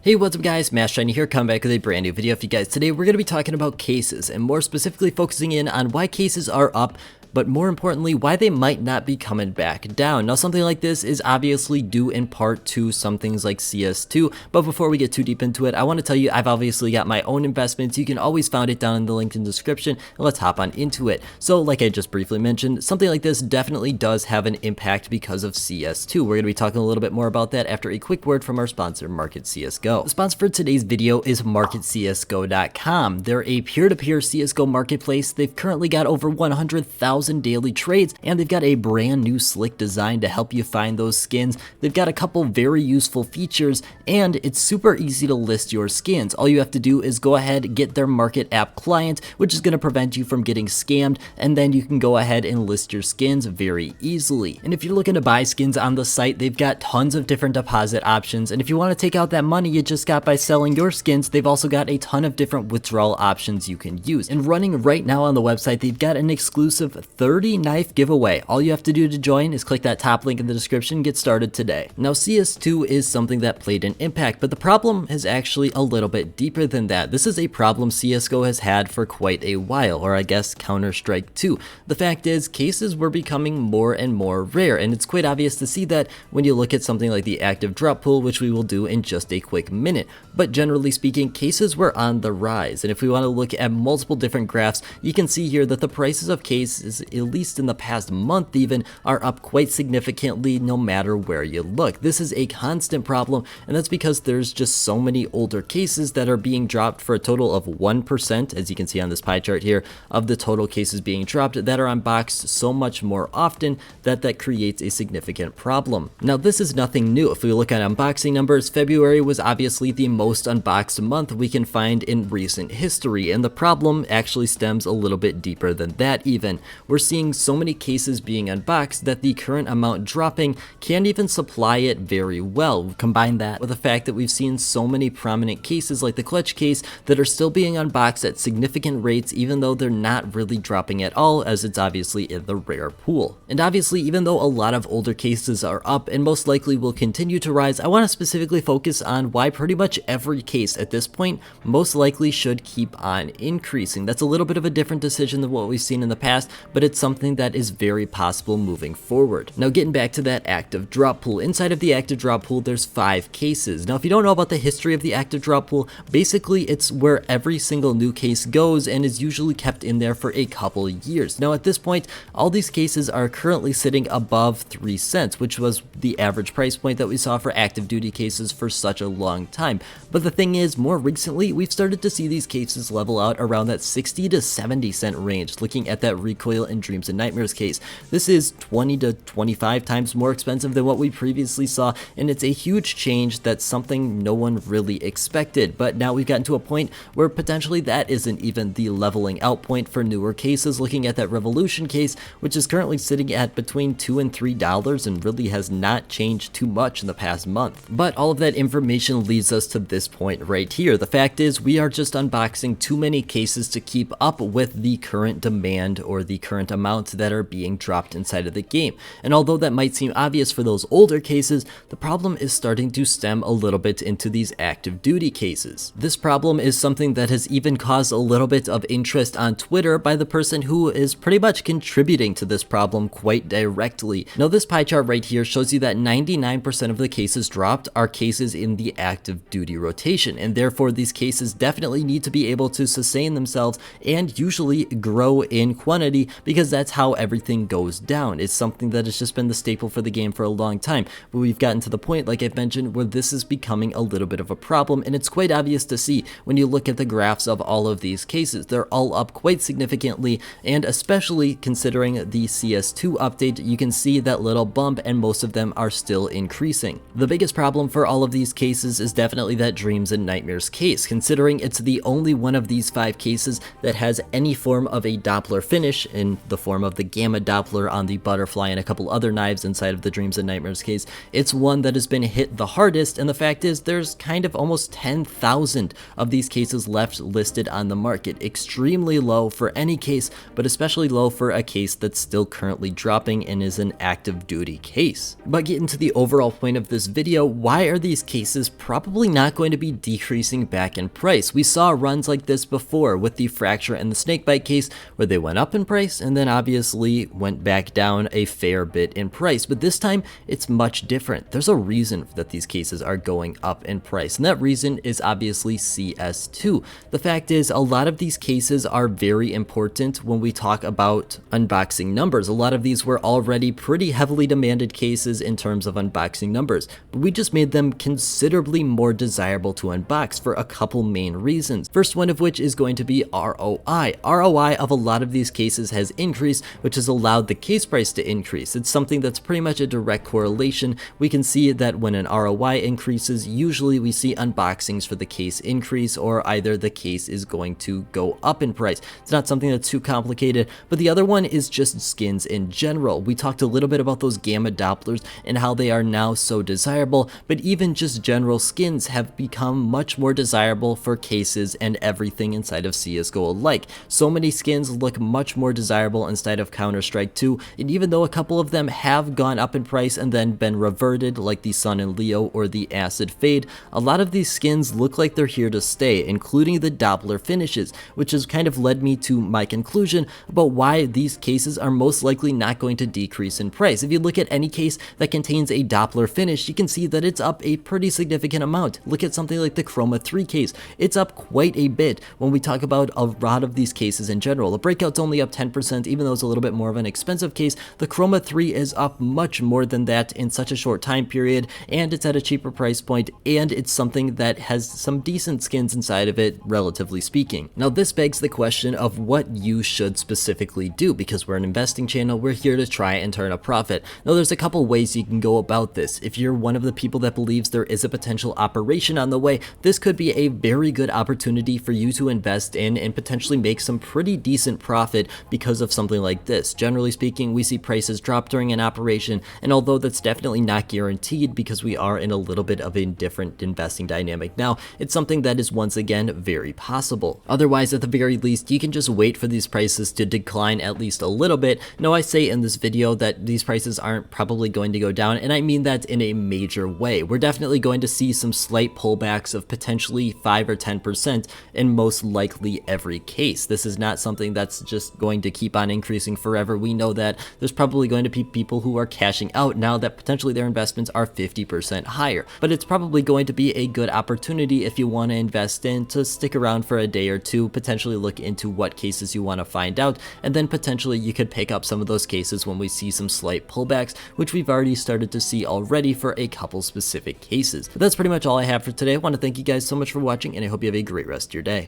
Hey, what's up guys, Shiny here, coming back with a brand new video for you guys. Today we're going to be talking about cases, and more specifically focusing in on why cases are up, but more importantly, why they might not be coming back down. Now, something like this is obviously due in part to some things like CS2, but before we get too deep into it, I want to tell you I've obviously got my own investments. You can always find it down in the link in the description, and let's hop on into it. So, like I just briefly mentioned, something like this definitely does have an impact because of CS2. We're going to be talking a little bit more about that after a quick word from our sponsor, Market CSGO. The sponsor for today's video is MarketCSGO.com. They're a peer-to-peer CSGO marketplace. They've currently got over 100,000 daily trades, and they've got a brand new slick design to help you find those skins. They've got a couple very useful features, and it's super easy to list your skins. All you have to do is go ahead, get their market app client, which is going to prevent you from getting scammed, and then you can go ahead and list your skins very easily. And if you're looking to buy skins on the site, they've got tons of different deposit options, and if you want to take out that money you just got by selling your skins, they've also got a ton of different withdrawal options you can use. And running right now on the website, they've got an exclusive 30 knife giveaway. All you have to do to join is click that top link in the description, get started today. Now, CS2 is something that played an impact, but the problem is actually a little bit deeper than that. This is a problem CSGO has had for quite a while, or I guess Counter-Strike 2. The fact is, cases were becoming more and more rare, and it's quite obvious to see that when you look at something like the active drop pool, which we will do in just a quick minute. But generally speaking, cases were on the rise, and if we want to look at multiple different graphs, you can see here that the prices of cases, at least in the past month even, are up quite significantly no matter where you look. This is a constant problem, and that's because there's just so many older cases that are being dropped for a total of 1%, as you can see on this pie chart here, of the total cases being dropped that are unboxed so much more often that creates a significant problem. Now, this is nothing new. If we look at unboxing numbers, February was obviously the most unboxed month we can find in recent history, and the problem actually stems a little bit deeper than that even. We're seeing so many cases being unboxed that the current amount dropping can't even supply it very well. Combine that with the fact that we've seen so many prominent cases like the clutch case that are still being unboxed at significant rates, even though they're not really dropping at all, as it's obviously in the rare pool. And obviously, even though a lot of older cases are up and most likely will continue to rise, I want to specifically focus on why pretty much every case at this point most likely should keep on increasing. That's a little bit of a different decision than what we've seen in the past, but it's something that is very possible moving forward. Now, getting back to that active drop pool, inside of the active drop pool there's 5 cases. Now, if you don't know about the history of the active drop pool, basically it's where every single new case goes and is usually kept in there for a couple years. Now, at this point, all these cases are currently sitting above 3 cents, which was the average price point that we saw for active duty cases for such a long time. But the thing is, more recently we've started to see these cases level out around that 60 to 70 cent range. Looking at that Recoil and Dreams and Nightmares case, this is 20 to 25 times more expensive than what we previously saw, and it's a huge change. That's something no one really expected, but now we've gotten to a point where potentially that isn't even the leveling out point for newer cases. Looking at that Revolution case, which is currently sitting at between $2 and $3 and really has not changed too much in the past month. But all of that information leads us to this point right here. The fact is, we are just unboxing too many cases to keep up with the current demand or the current amounts that are being dropped inside of the game. And although that might seem obvious for those older cases, the problem is starting to stem a little bit into these active duty cases. This problem is something that has even caused a little bit of interest on Twitter by the person who is pretty much contributing to this problem quite directly. Now, this pie chart right here shows you that 99% of the cases dropped are cases in the active duty rotation, and therefore these cases definitely need to be able to sustain themselves and usually grow in quantity, because that's how everything goes down. It's something that has just been the staple for the game for a long time, but we've gotten to the point, like I've mentioned, where this is becoming a little bit of a problem, and it's quite obvious to see when you look at the graphs of all of these cases. They're all up quite significantly, and especially considering the CS2 update, you can see that little bump, and most of them are still increasing. The biggest problem for all of these cases is definitely that Dreams and Nightmares case, considering it's the only one of these 5 cases that has any form of a Doppler finish in the form of the gamma Doppler on the butterfly and a couple other knives inside of the Dreams and Nightmares case. It's one that has been hit the hardest, and the fact is there's kind of almost 10,000 of these cases left listed on the market. Extremely low for any case, but especially low for a case that's still currently dropping and is an active duty case. But getting to the overall point of this video, why are these cases probably not going to be decreasing back in price? We saw runs like this before with the fracture and the snakebite case where they went up in price and then obviously went back down a fair bit in price, but this time it's much different. There's a reason that these cases are going up in price, and that reason is obviously CS2. The fact is, a lot of these cases are very important when we talk about unboxing numbers. A lot of these were already pretty heavily demanded cases in terms of unboxing numbers, but we just made them considerably more desirable to unbox for a couple main reasons. First one of which is going to be ROI. ROI of a lot of these cases has increased, which has allowed the case price to increase. It's something that's pretty much a direct correlation. We can see that when an ROI increases, usually we see unboxings for the case increase, or either the case is going to go up in price. It's not something that's too complicated, but the other one is just skins in general. We talked a little bit about those gamma Dopplers and how they are now so desirable, but even just general skins have become much more desirable for cases and everything inside of CSGO alike. So many skins look much more desirable inside of Counter-Strike 2, and even though a couple of them have gone up in price and then been reverted, like the Sun and Leo or the Acid Fade, a lot of these skins look like they're here to stay, including the Doppler finishes, which has kind of led me to my conclusion about why these cases are most likely not going to decrease in price. If you look at any case that contains a Doppler finish, you can see that it's up a pretty significant amount. Look at something like the Chroma 3 case. It's up quite a bit when we talk about a lot of these cases in general. The Breakout's only up 10%, even though it's a little bit more of an expensive case. The Chroma 3 is up much more than that in such a short time period, and it's at a cheaper price point, and it's something that has some decent skins inside of it, relatively speaking. Now this begs the question of what you should specifically do, because we're an investing channel, we're here to try and turn a profit. Now there's a couple ways you can go about this. If you're one of the people that believes there is a potential operation on the way, this could be a very good opportunity for you to invest in and potentially make some pretty decent profit because of something like this. Generally speaking, we see prices drop during an operation, and although that's definitely not guaranteed because we are in a little bit of a different investing dynamic now, it's something that is once again very possible. Otherwise, at the very least, you can just wait for these prices to decline at least a little bit. Now I say in this video that these prices aren't probably going to go down, and I mean that in a major way. We're definitely going to see some slight pullbacks of potentially 5 or 10% in most likely every case. This is not something that's just going to keep on increasing forever. We know that there's probably going to be people who are cashing out now that potentially their investments are 50% higher, but it's probably going to be a good opportunity if you want to invest in to stick around for a day or two, potentially look into what cases you want to find out, and then potentially you could pick up some of those cases when we see some slight pullbacks, which we've already started to see already for a couple specific cases. But that's pretty much all I have for today. I want to thank you guys so much for watching, and I hope you have a great rest of your day.